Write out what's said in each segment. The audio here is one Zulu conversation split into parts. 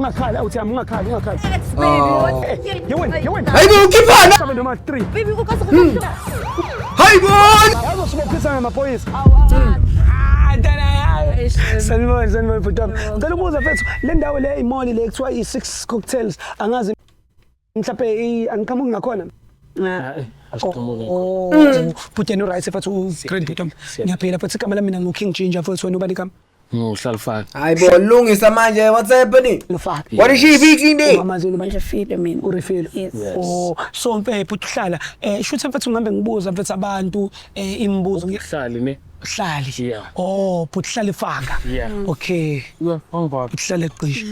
ungakhala uthiyami ungakhala. You win. Hayibo ukhiphana. 7 noma 3. Baby ukasa. Hayibo. Ayazosibophisa ngamaphoyisa. Sanibona butami. Ngicela ukubuza mfethu le ndawo le imall le kuthiwa i6 cocktails angazi mhlawumbe angiqhamuki ngakhona. Put no rice mfethu grand butami. Ngiyaphela mfethu igama lami mina nguKing Ginger mfethu wena ubani igama? Ngihlalifaka. Hayibo lungisa manje what's happening? Lufaka. What is she fixing there? Manje Manje feel mina. urefile. Yes. Oh so mfethu uhlala shothi mfethu ngihambe ngibuza mfethu abantu imibuzo Ngihlali ne. Hlali. Yeah. Oh, hlala ifaka. Yeah. Okay. Ngibona. Hlala eqisha.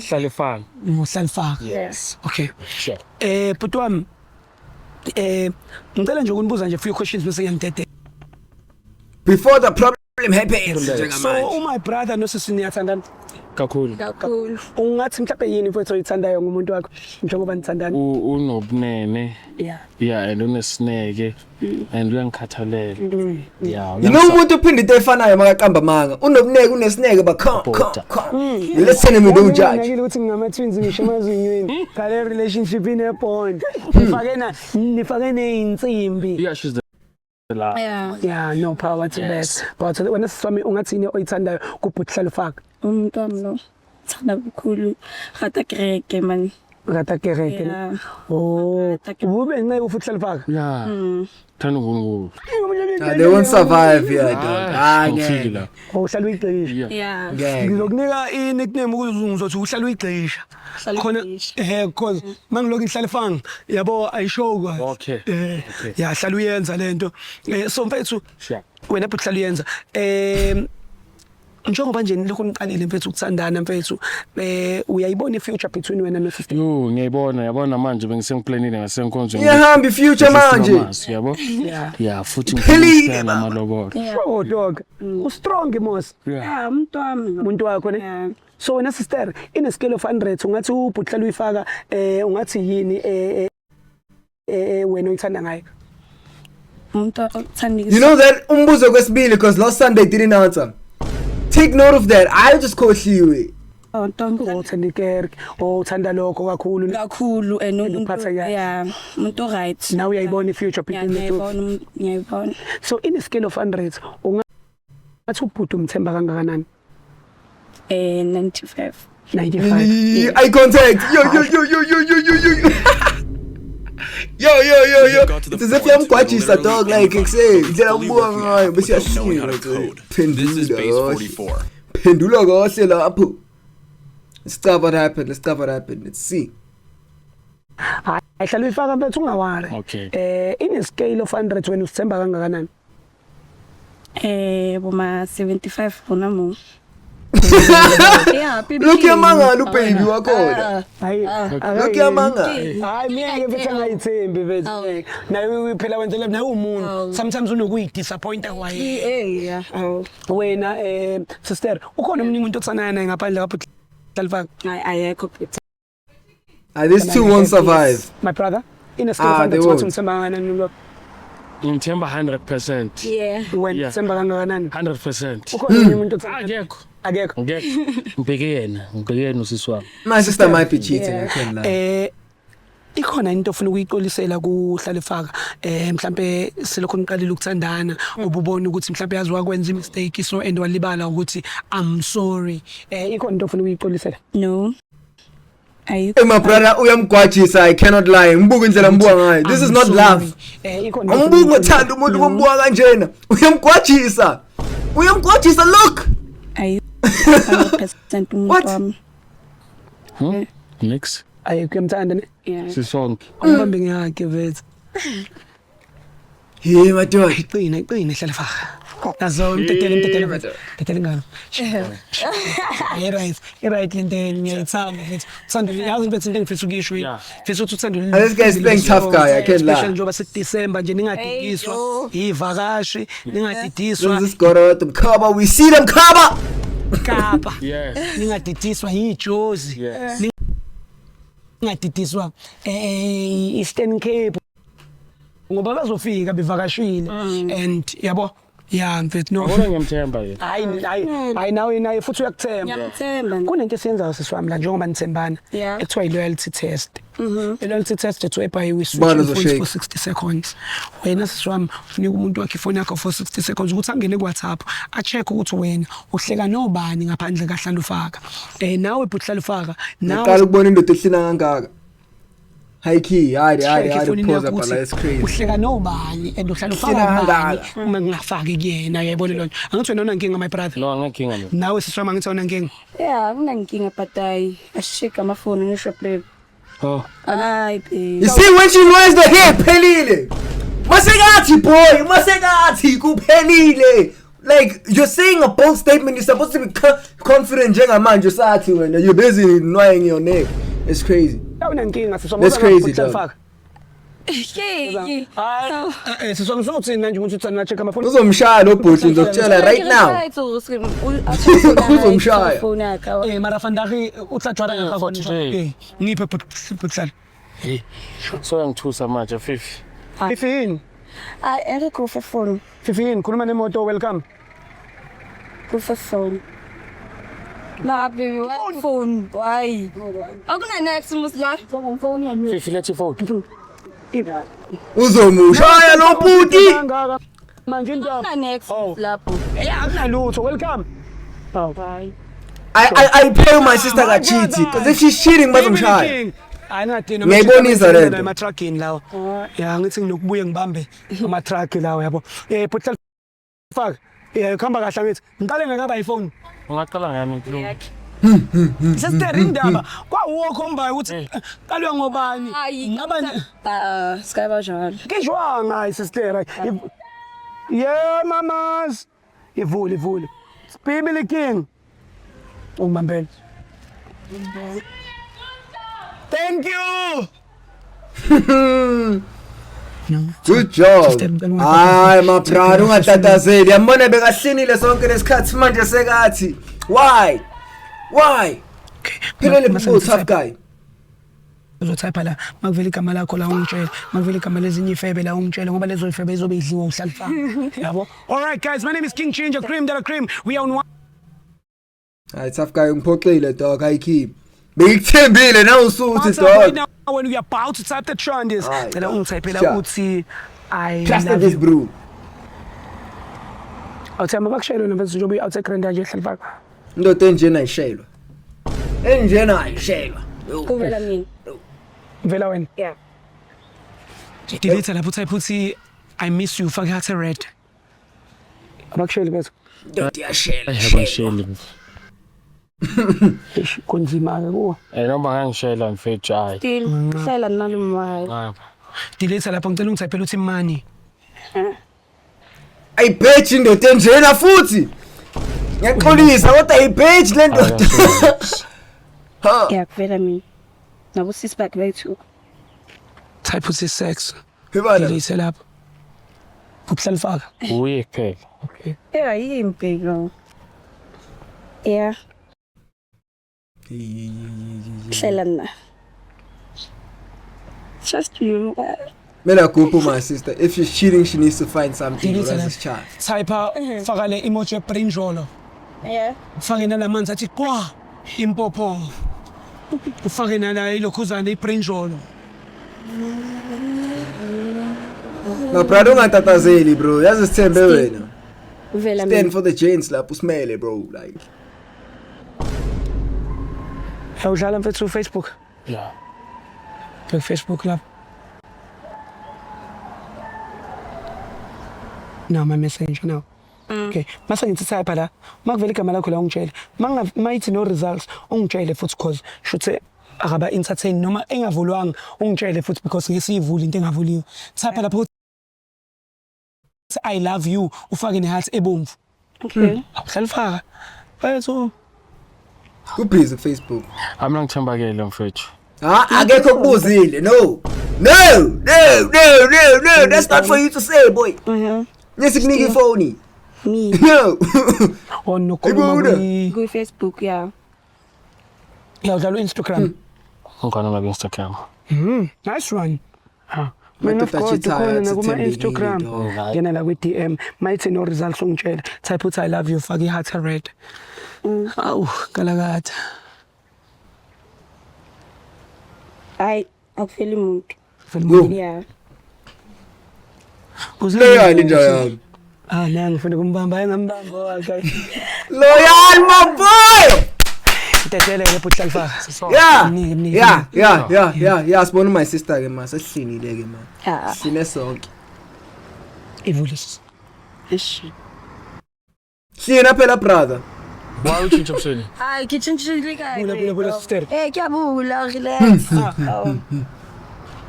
Hlalifaka. Hlala ifaka. Yes. Okay. Sure. Bhuti wami ngicela nje ukunibuza nje few questions bese ngiyangidede. Before the problem happens. So my brother nosisi niyathandana. Kakhulu. Ungathi mhlawumbe yini mfethu oyithandayo ngumuntu wakho njengoba nithandana? Unobunene. Yeah. Yeah, and unesineke and uyangikhathalela. Yeah. You know umuntu uphinde into efanayo makaqamba manga. Unobuneke unesineke ba come. Listen me don't judge. Ngiyakile ukuthi ngama twins ngisho emazinyweni. Kale relationship ine bond. Nifake neinsimbi. Yeah, she's the la. Yeah, no power to that. But wena siswami ungathini oyithandayo kubhuti hlala ufaka? Umuntu wami lo. Thanda kakhulu. Gata kereke man. Gata kereke. Oh. Ube nqe ufuthi hlala ufaka? Yeah. Thanda uNkulunkulu. They won't survive here dog. Ngifile. Oh hlala uyigxisha. Yeah. Ngizokunika i-nickname ukuze ngizothi uhlala uyigxisha. Khona because mangiloku ngihlala efanga yabo ayishow kwazi. Okay. Yeah hlala uyenza lento. So mfethu wena futhi hlala uyenza. Njengoba nje lokho niqalile mfethu ukuthandana mfethu uyayibona ifuture between wena no sister? Yo ngiyayibona yabona manje bengisengiplanile ngasenkonzweni. Iyahamba ifuture manje. Yabo? Yeah futhi Philile amalobolo. Oh dog. Strong mos. Yeah, umuntu wakho ne. So wena sister in a scale of 100 ungathi ubhuti hlala uyifaka ungathi yini wena uyithanda ngayo? You know that umbuzo kwesibili because last Sunday didn't answer. Take note of that. I just khohliwe. Uthanda ikerk uthanda lokho kakhulu and umuntu right. Now uyayibona ifuture between the two. Ngiyayibona. So in a scale of 100 ungathi ubhuti umthemba kangakanani? 95. 95. Eye contact. Yo. It's as if yamgwajisa dog like say ndlela ubuka ngayo bese yashila. This is base 44. Pendula kahle lapho. Let's stop what happened. Let's see. Ayihlala uyifaka mfethu ungawari. Okay. In a scale of 100 wena usithemba kangakanani? Boma 75 bona mo. Look yamangala ubaby wakhona. Hayi. Look yamangala. Hayi mina ngifethu ngayithembi mfethu. Nawe phela wenzela nawe umuntu. Sometimes unokuyidisappointa kwaye. Wena sister ukhona umuntu otsanana naye ngaphandle kapho hlala ayekho. These two won't survive. My brother in a scale of 100 wathi ngithemba kangakanani lo? Ngithemba 100%. Yeah. Wena themba kangakanani? 100%. Ukhona umuntu otsanana? Akekho. Ngibheke yena usisi wami. My sister might be cheating, I can't lie. Ikhona into ofuna ukuyiqolisela kuhlala efaka mhlambe selokho niqalile ukuthandana ububona ukuthi mhlambe yazi wakwenza imistake so and walibala ukuthi I'm sorry. Ikhona into ofuna ukuyiqolisela? No. Hey my brother uyamgwajisa I cannot lie. Ngibuka indlela mbuka ngayo. This is not love. Ngibuka ngothanda umuntu bombuka kanjena. Uyamgwajisa look. 100% umuntu wami. Next. Ayikuyamthanda ne? Yeah. Sisonke. Umbambe ngiyakhe vethu. Hey my dog. Iqina hlala faka. Nazo mtetele ngalo. Right lenteni ngiyayithanda vethu. Uthanda yazi bethu into engifisa ukisho yini. Fisa ukuthi uthanda. This guy is playing tough guy, I can't lie. Especially njoba seDecember nje ningadidiswa ivakashi ningadidiswa. This got mkhaba we see them khaba. Kapa. Yes. Ningadidiswa yijozi. Ningadidiswa Eastern Cape. Ngoba bazofika bevakashile and yabo Yeah, mfethu no. Kodwa ngiyamthemba yena. Hayi nawe futhi uyakuthemba. Ngiyamthemba. Kunento esiyenzayo sisiwami la njengoba nithembana. Yeah. Ekuthiwa i-loyalty test. I-loyalty test ethi webhayiwe Balo switch zoshake. for 60 seconds. Wena sisiwami unika umuntu wakhe ifoni yakho for 60 seconds ukuthi angene ku-WhatsApp a-check ukuthi wena uhleka nobani ngaphandle kahlala ufaka. Nawe buhlala ufaka. Ngaqala ukubona indoda ehlina kangaka. High key, hide, pause up la, it's crazy. Uhleka nobani and uhlala ufaka Uhleka ubani kangaka. uma ngingafaki kuyena uyayibona lona. Angithi wena unankinga my brother. No, angakinga mina. Nawe sisiwami angithi unankinga. Yeah, kunankinga but ashika amafoni ngisho play. Oh. Hayi babe. You see when she wears the hair, pelile. Masegati boy, masegati kupelile. Like you're saying a bold statement, you're supposed to be confident njengamanje sathi wena. You're busy annoying your neck. It's crazy. Unankinga sisiwami. That's crazy, dog. Yey. Sisiwami sokuthina nje ukuthi uthanda check amafoni. Uzomshaya lo bhuti ngizokutshela right now. Uzomshaya. Phone yakhe. Mara vandag utsatjwara ngakho. Ngiphe buhlala. Hey. So ngithusa manje 50. 15. Ake kufa phone. 15 khuluma nemoto welcome. Kufa phone. Na baby, phone. Why? Akuna next musla. Phone yami. 50 let's phone. Uzomushaya lo bhuti. Manje into. Akuna next lapho. Akunalutho welcome. Bye. I pay my sister kachiti because if she's cheating bazomshaya. Ayinathina Ngiyayibonisa lento. ama trucking lawo. Yeah ngithi nginokubuye ngibambe ama truck lawo yabo. Buhlala faka. Khamba kahle ngithi ngiqale ngakaba iPhone. Ungaqala ngami lo. Sister indaba kwawokhomba ukuthi qalwe ngobani. Ngaba skaba njalo. Kishwanga sister. Yeah mamas. Ivule. Baby king. Umbambele. Thank you. Good job. Hayi mabrother ungatatazeli. Yambona bekahlinile sonke lesikhathi manje sekathi. Why? Phela le tough guy. Uzotype la makuvela igama lakho la ungitshela makuvela igama lezinye ifebe la ungitshela ngoba lezo ifebe izobe idliwa uhlala faka yabo. All right guys, my name is King Changer Cream Della Cream. We are on one. Hayi tough guy ngiphoxile dog high key. Bekuthembile na usuthi Right dog. now when we are about to type the trend is Alright, cela ungitypela sure. uthi I Trust love this you. bro. Awuthemba bakushayela noma njobe awuthe grand nje ehlala faka. Indoda enjena ayishelwa. Enjena ayishelwa. Kuvela mina. Vela wena. Yeah. Delete lapho type uthi I miss you faka hathe red. Abakushayela bethu. Indoda iyashela. Ayabasheli. Kunzima ke kuwe. Noma ngangishela mfethu hayi. Still hlala nalumwayo. Ngapha. Delete lapho ngicela ungitypela uthi money. Ayibheji indoda enjena futhi. Ngiyaxolisa kodwa ayibheji le ndoda. Ha. Yeah, kuvela mina. Nabo sis back bethu. Type uthi sex. Phibana. Delete lapho. Kuhlala faka. Uye kuphela. Okay. Yeah, yimpi bro. Yeah. Hlala na. Just you. Mela Gupu, my sister. If she's cheating, she needs to find something to raise this child. Type faka le emoji ebrinjolo. Yeah. Ufake nalamanzi athi kwa impopo. Ufake nala ilokhuzana ibrinjolo. My brother ungatatazeli bro. Yazi sithembe wena. Kuvela Stand mina. for the gents lapho smele bro like. Udlala mfethu Facebook. Yeah. Facebook lapho. No, my messenger now. Okay. Mase ngithi type la. Makuvela igama lakho la ungitshela. Mayithi no results ungitshele futhi cause shuthe akaba entertain noma engavulwanga ungitshele futhi because ngesivula into engavuliwe. Type lapho I love you ufake neheart ebomvu. Okay. Awuhlala faka. Bayethu. Ku busy Facebook. Amna ngithembakele mfethu. Akekho kubuzile. No. That's not for you to say boy. Ngisikunika ifoni. Me. No. On Hey, Go Facebook, yeah. Ya udlala Instagram. Ngikona la Instagram. Nice one. Man of Madoda God achithayo khona athi nakuma thembekile, Instagram dog. ngena la kwi-DM mayithi no results ungitshela type uthi I love you faka i-heart red awu kalakatha Hayi, akufeli umuntu. Yo. Yeah. Loyal ninja yami. la ngifuna kumbamba engambamba wakhe Loyal my boy. Tetelele futhi alfaka Yeah, sibona my sister ke ma sesihlinile ke ma. Ah. Sine sonke. ivulis Eish. Hlina phela brother. Why utshintsha mshini? Hayi, ngitshintshile kahle. bula sister Kuyabula, relax.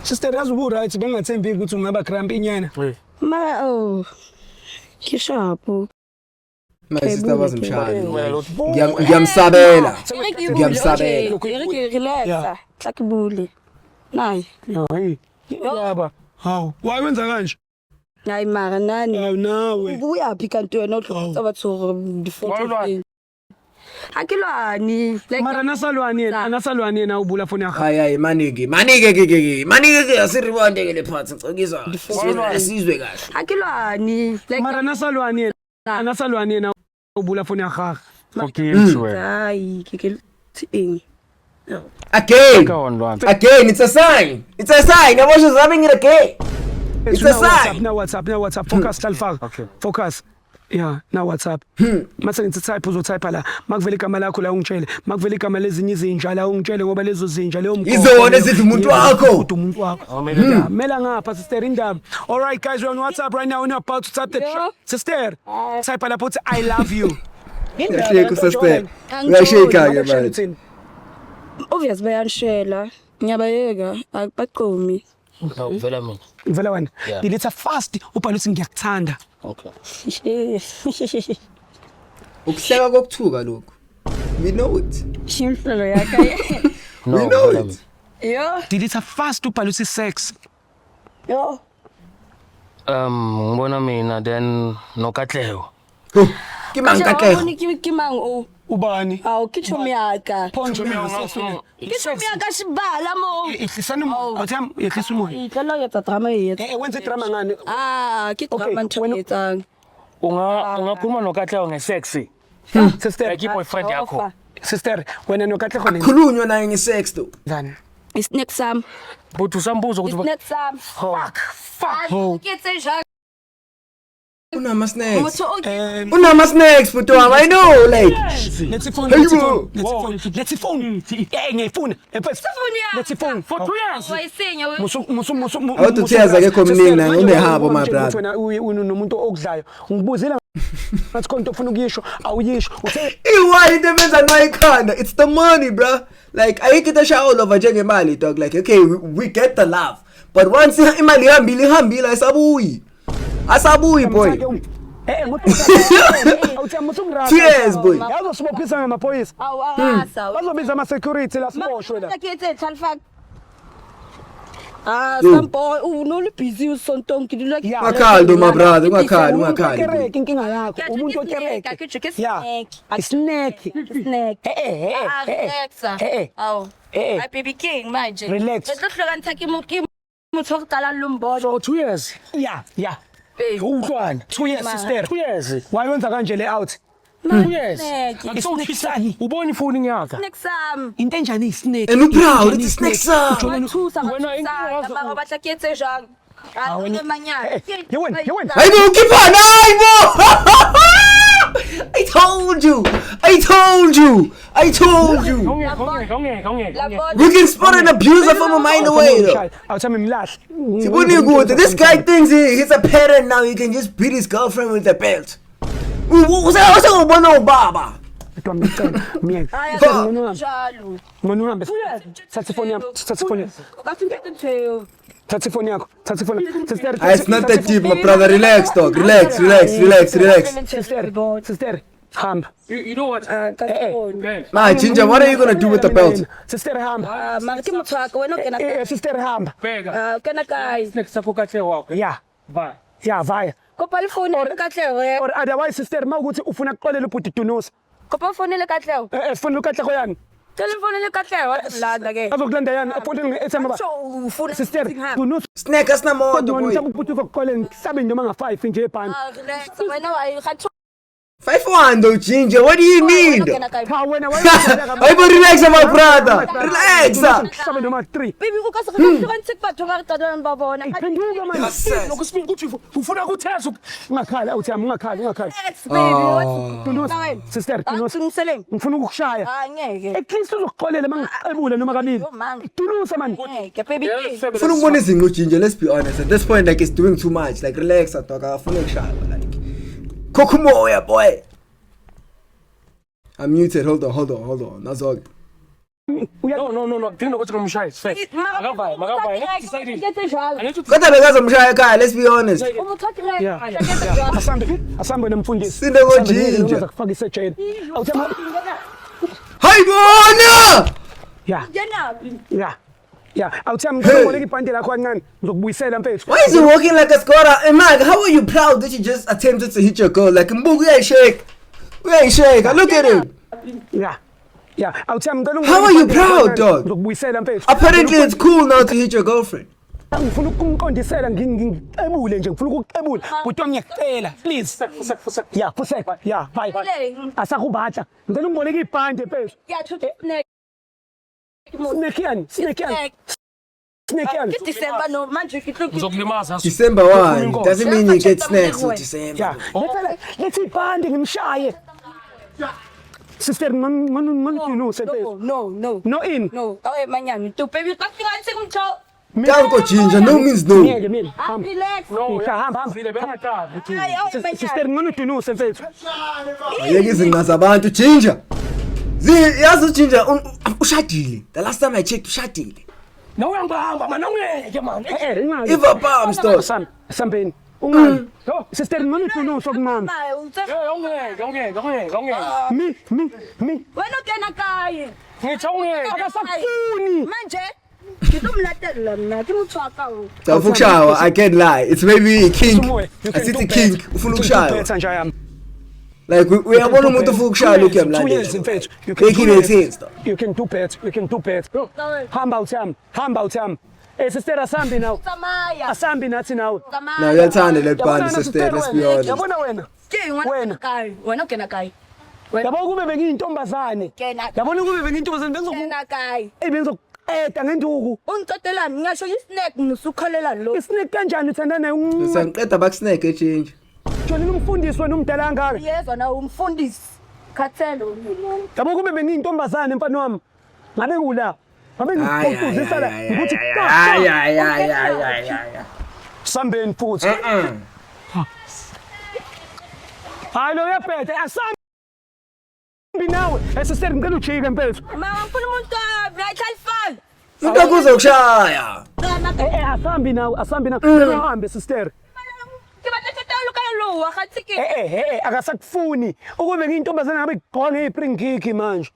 sister yazi ubu-right bengathembi ukuthi ungaba cramp inyana Kishapu. My sister bazimshaya. Wena Ngiyamsabela. Ngiyamsabela. Relax. Sakibule. Nayi. hayi yaba hawu why wenza kanje Hayi mara nani. hawu nawe Uyaphi kanti wena ohlabatho Walwani. Akilwani. mara anasalwani yena ubula foni yakho Hayi manike ke asiribonde ke lephathi ngicokizwa. Asizwe kahle. Akilwani. mara anasalwani yena ubula foni yakho Forgive wena. Hayi, kike Again, Kawondwana. it's a sign. Yabo shizabing it again. It's a sign. now WhatsApp focus talfaka Okay. focus yeah now WhatsApp mase ngithi type uzotype la makuvela igama lakho la ungitshele makuvela igama lezinye izinja la ungitshele ngoba lezo zinja leyo mkhokho Izona ezithi umuntu wakho. umuntu wakho mela ngapha sister indaba all right guys we're on WhatsApp right now and we're about to type the sister type la put I love you Shake sister. Uyashake ke manje. Obvious bayanishela. Ngiyabayeka akubaqomi. Vela mina. vela wena Yeah. delete fast ubhala ukuthi ngiyakuthanda Okay. Ukuhleka kokuthuka lokho. We know it. Shimhlelo yakhe. No, We know vela it. mina. Yo. delete fast ubhala ukuthi sex Yo. Ngibona mina then noKatlego. Kimankatlego. Kimang ubani awu kitho miyaka. poncho Kitho miyaka sibala mo. ihlisana umoya yehlisa umoya Icela yetsa drama yetsa. wenze drama ngani Kidrama ntshetsang. Ungakhuluma noKatlego ngesex. sister Like boyfriend yakho. sister wena nokatlego nini Khulunywa naye ngesex to. ngani Is next sam. But usambuza Is ukuthi next sam. fuck. Kitse njalo. Unama snacks. Motho okay. Unama snacks futhi wami I know like. let's phone ngiyifuna let's phone For 2 years. Wayisinya we. Awuthi utheyaza akekho mningi na unehabo my brother. wena unomuntu okudlayo ngibuzela ngathi konto ufuna ukuyisho awuyisho uthe Iwhy into emenza nayikhanda? It's the money, bro. Like ayikho into esha all over njengemali dog like okay we get the love. But once imali ihambile asabuyi boy. Cheers boy. yazo sibophisa ngamaphoyisa Awasa. bazobiza ama security la siboshwe la Kitse thalfak. Sampo unolu busy usonto ngidilwa. Ungakhaldo my brother, ungakhali. inkinga yakho umuntu okereke yeah snack Awu. Ay baby king manje. Relax. Ngihloka nthaki muthi okuqala lumbono. So 2 years. yeah Uhlwana. 2 years sister 2 years. wayenza kanje le out 2 years. isnake Ubona ifoni yakho. Next sam. into enjani isnake And proud it's next up. Wathusa Wena ngaba bahlaketse njalo. Hayi manyana. yewena Hayibo keep on hayibo. I told you. We can spot an abuser from a mile away though. awuthami mlahle Sibuni kude. This guy thinks he's a parent now. He can just beat his girlfriend with a belt. Usengibona ubaba. Njalo. ngona uhambe thatha ifoni yakho sister It's not that deep, my brother. Relax, dog. Relax. sister hamba You know what? Ma, Ginger, what are you gonna do with the belt? sister hamba Maki motho waka wena o kena. sister hamba Bheka. Kena kae? Next up uKatlego wakho. yeah vaya Kopa ifoni katlego. or otherwise sister mawukuthi ufuna kuxolela ubhuti Dunusa Kopa ifoni le katlego. sifuna ukatlego yani Telefoni lekahle wathi ke. azokulanda yani appointment ethemba So ufuna sister sihambe. do not Snack asinamoto boy. ngicela ukuthi uzokuqola ngisabe noma nga5 nje ebhani Ah, relax. Wena ayikhatho. 5-1 though, Ginger. What do you need? cha wena Ayibo relax my brother. Relax. sabe noma 3 Baby ukase kuhlukanisa kubatho ngaqala babona. phenduka manje Yes. lokusibili ukuthi ufuna ukutheza ungakhala uthi ungakhala Relax baby. Tunusa, sister Tunusa Ngimseleng. ngifuna ukukushaya Ah ngeke. at least uzokuxolela mangiqebule noma kabili Oh man. Tunusa man Ngeke baby. Funa ukubona izinto Ginger, let's be honest. At this point like it's doing too much. Like relax dog. Afuna ukushaya like. Kokumoya boy. I'm muted. Hold on. That's all. No. Didn't know what to mshaya. Fake. Magavai. I need to Kodwa bekazomshaya ekhaya, let's be honest. asambe nemfundisi Sinde ko Ginger. kufaka isejeni awuthema Hayibona! awuthema ngizomboleka ibhande lakho kancane ngizokubuyisela mfethu Why is he walking like a scorer? And Mike, how are you proud that you just attempted to hit your goal? Like Mbuku uyayishake. Look at him. awuthema ngicela How are you proud, dog? ngizokubuyisela mfethu Apparently it's cool now to hit your girlfriend. ngifuna ukumqondisela ngiqebule nje ngifuna ukuqebula butwa ngiyacela please fuseka bye asakubatha ngicela ungiboleka ibhande mfethu snake December no manje ngizokulimaza. December 1 doesn't mean you get snacks on December. lethi ibhande ngimshaye sister ngonunuse mfethu no in Awe manyani tu baby kafinganise kumtho. Kanko Ginger, no means no. ngeke mina Relax. hamba Vile bengathathi. sister ngonunuse mfethu Ayeke izinqa zabantu Ginger. Yazi Ginger ushadile. The last time I checked ushadile. No uyangibamba man, awungeke man. Iva palms dog. sambeni sister ngonunuse okumama Awungeke. mi Wena kena kaye. Ngithi awungeke. akasafuni Manje ngizomlatela mina kimthwaka. Ufuna ukushawa, I can't lie. It's maybe a kink. You I can see do the better. kink. Ufuna ukushawa. Better nje yami Like uyabona umuntu ufuna ukushaya lokhu 2 years in yamlandela. fact Make it make sense though. you can do better hamba uthami sister asambi now Samaya. asambi nathi nawe Now uyathanda le band Yabona sister, let's be wena, honest. yabona wena Wena kaye. Wena kena kaye. yabona kube bengiyintombazane Kena. yabona kube bengiyintombazane Kena kaye. bengizokuqeda ngenduku Ungicothelani ngisho isnack musukhalela lo. isnake kanjani uthanda naye Sangiqeda bakusnack Ginger. Johnny umfundisi wena umdala kangaka Yezwa na umfundisi. Khathelo mina. yabona kube bengiyintombazane mfana wami ngabe ngula ngabe ngikuzisa la ukuthi sambeni futhi hayi lo uyabheda asambi nawe sister ngicela ujike mfethu Mama ngifuna umuntu right alfan. Umuntu akuzokushaya. asambi nawe uhambe sister Kibathethelwa kalo wakhathike. akasakufuni ukube ngiyintombazane ngabe igqoka ngeyipring kick manje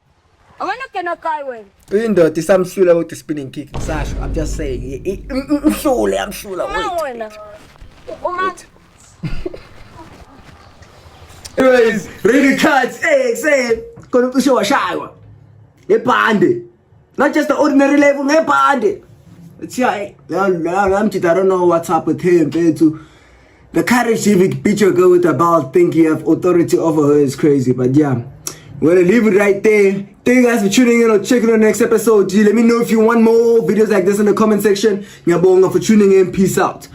Wena kena kaye wena. Indoda isamhlula with the spinning kick. Sasho, I'm just saying. Amhlula. Wena. Uma Anyways, really cuts. Hey, say, gonna push your shower. Ebhande. Not just the ordinary level, ebhande. It's I don't know what's up with him, to the courage if you beat your girl with a ball, think you have authority over her is crazy. But yeah, we're gonna leave it right there. Thank you guys for tuning in or checking on the next episode. G, let me know if you want more videos like this in the comment section. Ngiyabonga for tuning in. Peace out.